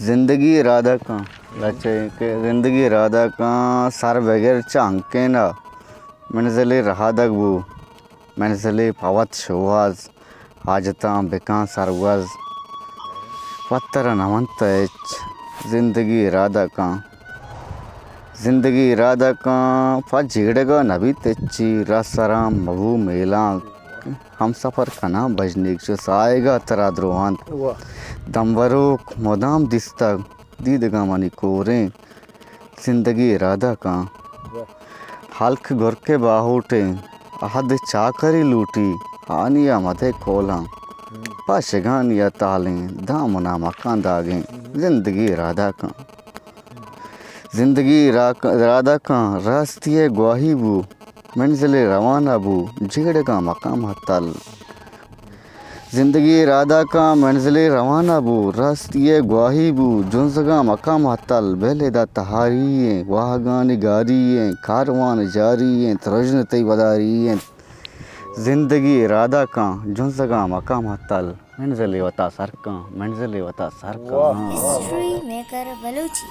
जिंदगी इरादा का लचे के जिंदगी इरादा का सर बगैर चांके ना मंजिले रहा दगबू मंजिले पवत शवाज हाजता बेका सरवज पत्तर नमंत जिंदगी इरादा का फजीड़गा नबी तेची रसराम मबू मेला हम सफ़र कना बजनीक साएगा तरा द्रोहान दमवरोक मोदाम दिस्तक दीदगा मनी कोरे जिंदगी इरादा का हल्क गुर के बाहूटे अहद चाकरी लूटी आनिया मथे कोला पाशगानिया तालें दामना मकान दागे जिंदगी इरादा का रास्तिये ग्वाही बू मंजिले रवाना बू झेड़ का मकाम हतल जिंदगी इरादा का मंजिले रवाना बू रास्तिये ग्वाही बू जुंसगा मकाम हतल बेलेदा तहारिये वाहगानी गारिये कारवान जारिये तरजन तई बदारिये जिंदगी इरादा का जुंसगा मकाम हतल मंजिले वता सरका हिस्ट्री मेकर बलूची।